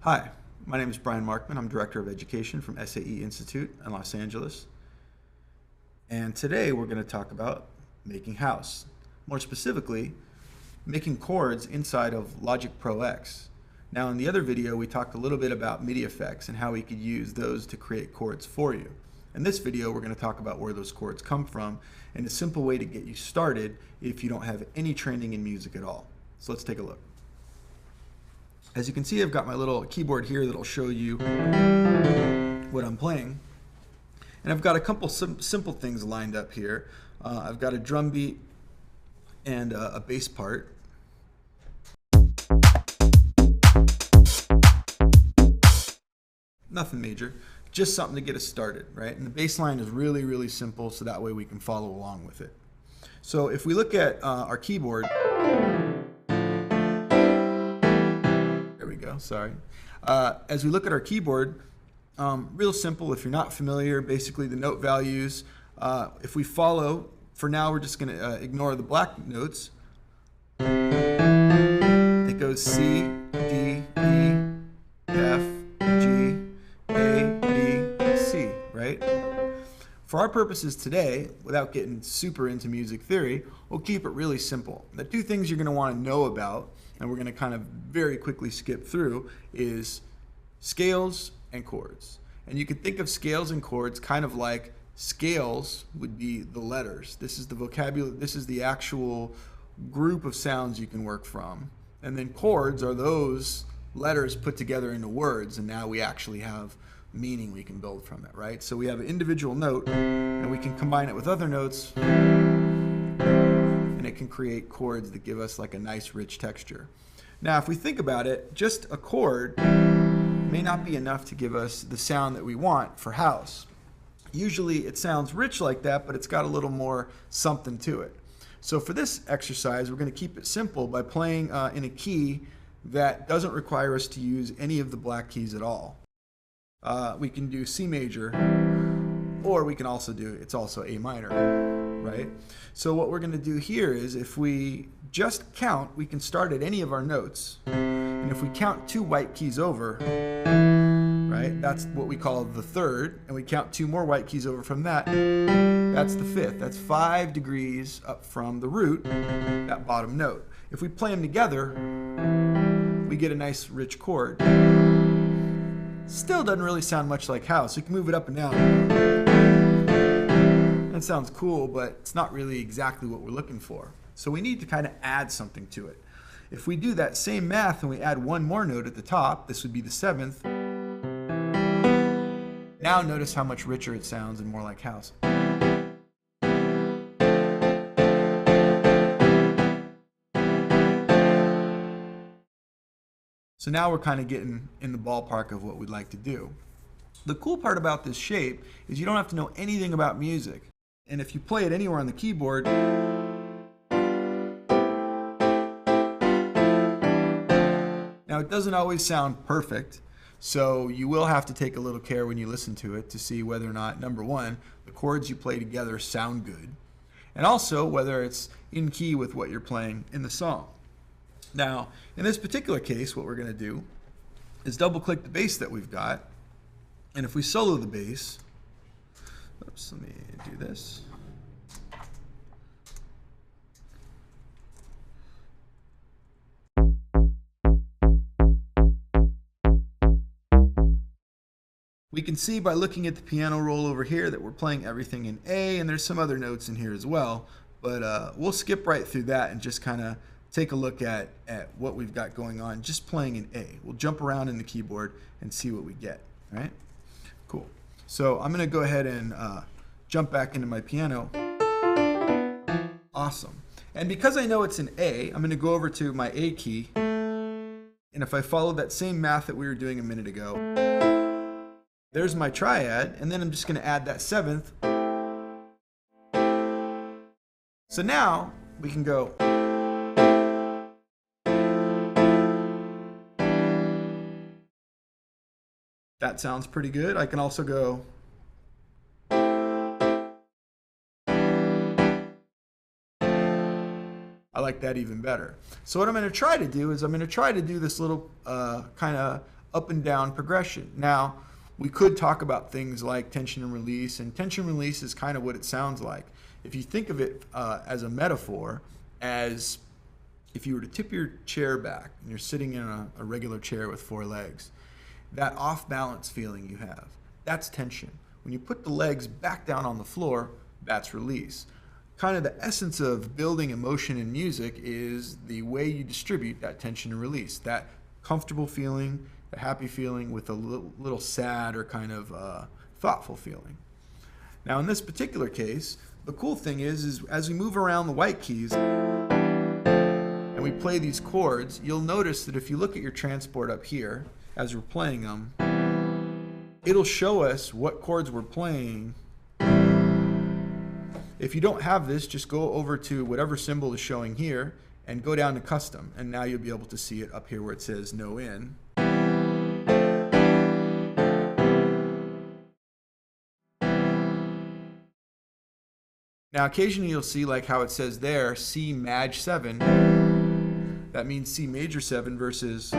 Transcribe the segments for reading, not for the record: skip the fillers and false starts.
Hi, my name is Brian Markman. I'm Director of Education from SAE Institute in Los Angeles. And today we're going to talk about making house. More specifically, making chords inside of Logic Pro X. Now in the other video we talked a little bit about MIDI effects and how we could use those to create chords for you. In this video we're going to talk about where those chords come from and a simple way to get you started if you don't have any training in music at all. So let's take a look. As you can see, I've got my little keyboard here that'll show you what I'm playing. And I've got a couple simple things lined up here. I've got a drum beat and a bass part. Nothing major, just something to get us started, right? And the bass line is really, really simple, so that way we can follow along with it. So if we look at our keyboard, sorry. As we look at our keyboard, real simple. If you're not familiar, basically the note values, if we follow, for now we're just going to ignore the black notes. It goes C, D, E, F, G, A, B, C, right? For our purposes today, without getting super into music theory, we'll keep it really simple. The two things you're going to want to know about, and we're going to kind of very quickly skip through, is scales and chords. And you can think of scales and chords kind of like scales would be the letters. This is the vocabulary, this is the actual group of sounds you can work from. And then chords are those letters put together into words, and now we actually have meaning we can build from it, right? So we have an individual note, and we can combine it with other notes, and it can create chords that give us like a nice rich texture. Now if we think about it, just a chord may not be enough to give us the sound that we want for house. Usually it sounds rich like that, but it's got a little more something to it. So for this exercise, we're going to keep it simple by playing in a key that doesn't require us to use any of the black keys at all. We can do C major, or we can also do, it's also A minor, right? So what we're going to do here is, if we just count, we can start at any of our notes, and if we count 2 white keys over, right, that's what we call the third, and we count 2 more white keys over from that, that's the fifth. That's 5 degrees up from the root, that bottom note. If we play them together, we get a nice rich chord. Still doesn't really sound much like house. You can move it up and down. That sounds cool, but it's not really exactly what we're looking for. So we need to kind of add something to it. If we do that same math and we add 1 more note at the top, this would be the 7th. Now notice how much richer it sounds and more like house. So now we're kind of getting in the ballpark of what we'd like to do. The cool part about this shape is you don't have to know anything about music. And if you play it anywhere on the keyboard, now it doesn't always sound perfect, so you will have to take a little care when you listen to it to see whether or not, number one, the chords you play together sound good, and also whether it's in key with what you're playing in the song. Now, in this particular case, what we're going to do is double click the bass that we've got, and if we solo the bass, oops, let me do this. We can see by looking at the piano roll over here that we're playing everything in A, and there's some other notes in here as well, but we'll skip right through that and just kind of take a look at what we've got going on just playing in A. We'll jump around in the keyboard and see what we get, right? Cool. So I'm going to go ahead and jump back into my piano. Awesome. And because I know it's an A, I'm going to go over to my A key, and if I follow that same math that we were doing a minute ago, there's my triad, and then I'm just going to add that 7th. So now we can go. That sounds pretty good. I can also go. I like that even better. So what I'm going to try to do is I'm going to try to do this little kind of up and down progression. Now, we could talk about things like tension and tension release is kind of what it sounds like. If you think of it as a metaphor, as if you were to tip your chair back and you're sitting in a regular chair with 4 legs, that off-balance feeling you have, that's tension. When you put the legs back down on the floor, that's release. Kind of the essence of building emotion in music is the way you distribute that tension and release, that comfortable feeling, the happy feeling with a little sad or kind of thoughtful feeling. Now in this particular case, the cool thing is as we move around the white keys and we play these chords, you'll notice that if you look at your transport up here, as we're playing them, it'll show us what chords we're playing. If you don't have this, just go over to whatever symbol is showing here and go down to custom, and now you'll be able to see it up here where it says no in. Now occasionally you'll see like how it says there C Maj 7. That means C major 7 versus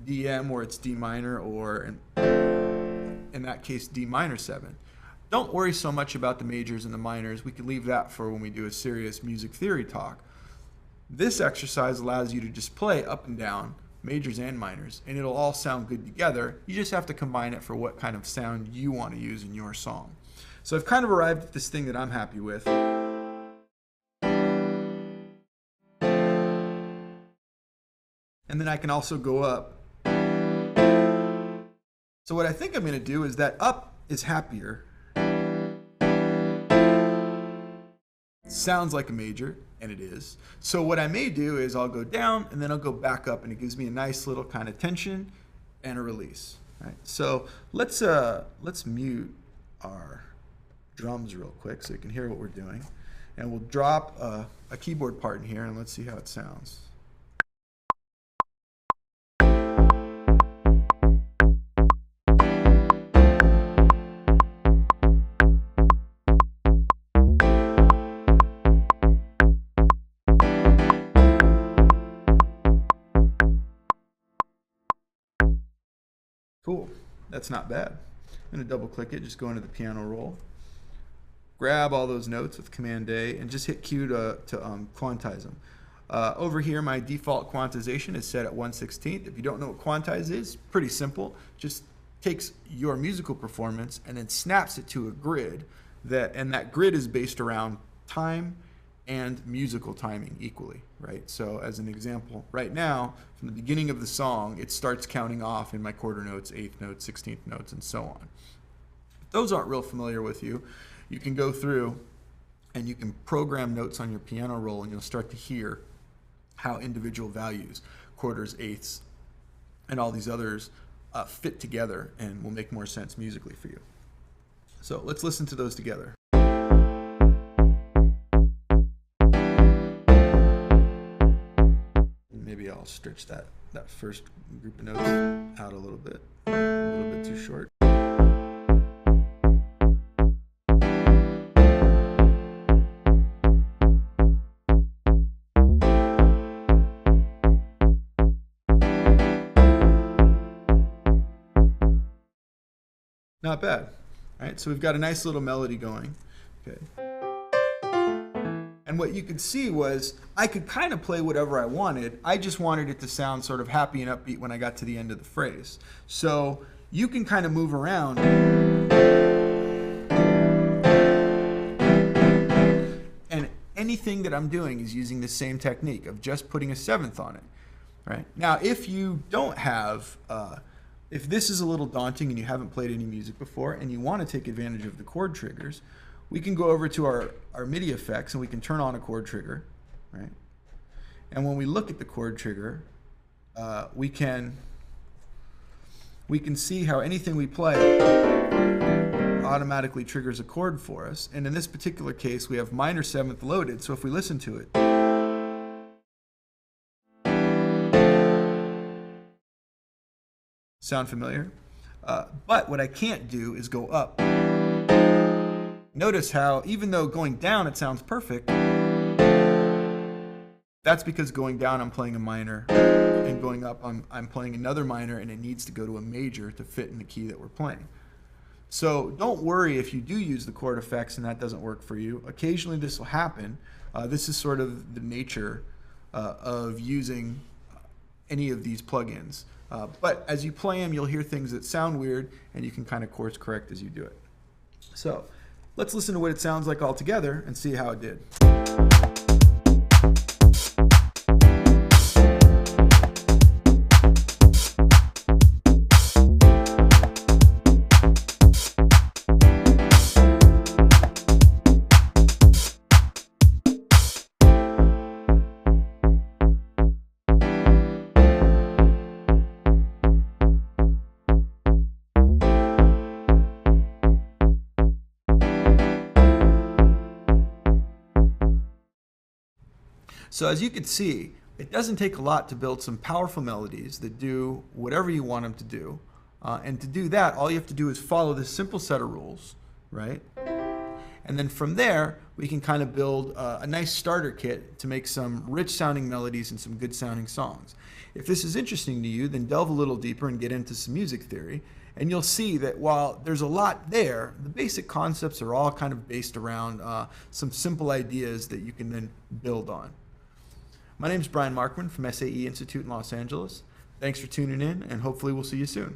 DM, where it's D minor, or in that case D minor 7. Don't worry so much about the majors and the minors. We can leave that for when we do a serious music theory talk. This exercise allows you to just play up and down, majors and minors, and it'll all sound good together. You just have to combine it for what kind of sound you want to use in your song. So I've kind of arrived at this thing that I'm happy with. And then I can also go up. So what I think I'm going to do is that up is happier. Sounds like a major, and it is. So what I may do is I'll go down and then I'll go back up, and it gives me a nice little kind of tension and a release. Right? So let's mute our drums real quick so you can hear what we're doing, and we'll drop a keyboard part in here and let's see how it sounds. Cool, that's not bad. I'm going to double click it, just go into the piano roll, grab all those notes with Command A, and just hit Q to quantize them. Over here, my default quantization is set at 1/16. If you don't know what quantize is, pretty simple. Just takes your musical performance and then snaps it to a grid, and that grid is based around time and musical timing equally, right? So as an example, right now, from the beginning of the song, it starts counting off in my quarter notes, 8th notes, 16th notes, and so on. If those aren't real familiar with you, you can go through and you can program notes on your piano roll, and you'll start to hear how individual values, quarters, eighths, and all these others fit together and will make more sense musically for you. So let's listen to those together. Maybe I'll stretch that first group of notes out a little bit too short. Not bad. All right, so we've got a nice little melody going. Okay. And what you could see was I could kind of play whatever I wanted. I just wanted it to sound sort of happy and upbeat when I got to the end of the phrase. So you can kind of move around. And anything that I'm doing is using the same technique of just putting a 7th on it. Right? Now, if you don't have, if this is a little daunting and you haven't played any music before and you want to take advantage of the chord triggers, we can go over to our MIDI effects and we can turn on a chord trigger, right? And when we look at the chord trigger, we can see how anything we play automatically triggers a chord for us. And in this particular case, we have minor 7th loaded, so if we listen to it, sound familiar? But what I can't do is go up. Notice how, even though going down it sounds perfect, that That's because going down, I'm playing a minor, and going up, I'm playing another minor, and it needs to go to a major to fit in the key that we're playing. So don't worry if you do use the chord effects and that doesn't work for you. Occasionally this will happen. This is sort of the nature of using any of these plugins. But as you play them, you'll hear things that sound weird, and you can kind of course correct as you do it. So let's listen to what it sounds like all together and see how it did. So as you can see, it doesn't take a lot to build some powerful melodies that do whatever you want them to do. And to do that, all you have to do is follow this simple set of rules, right? And then from there, we can kind of build a nice starter kit to make some rich sounding melodies and some good sounding songs. If this is interesting to you, then delve a little deeper and get into some music theory. And you'll see that while there's a lot there, the basic concepts are all kind of based around some simple ideas that you can then build on. My name is Brian Markman from SAE Institute in Los Angeles. Thanks for tuning in, and hopefully we'll see you soon.